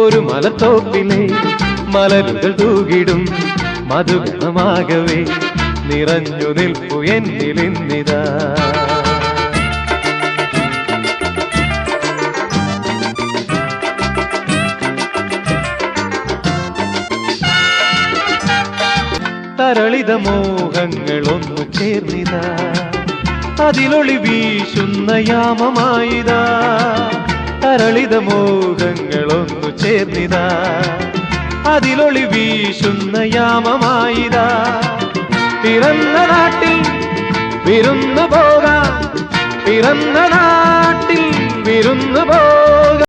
ഒരു മലത്തോപ്പിലെ മലരുകൾ തൂകിടും മധുഗണമാകവേ നിറഞ്ഞു നിൽപ്പു എന്നിലിന്നിതാ. തരളിത മോഹങ്ങളൊന്നു ചേർന്നിതാ, അതിലൊളി വീശുന്ന യാമമായിതാ. തരളിത മോഹങ്ങളൊന്നു ചേർന്നിതാ, അതിലൊളി വീശുന്ന യാമമായിതാ. പിറന്ന നാട്ടിൽ വിരുന്നു പോകാം, പിറന്ന നാട്ടിൽ വിരുന്നു പോകാം.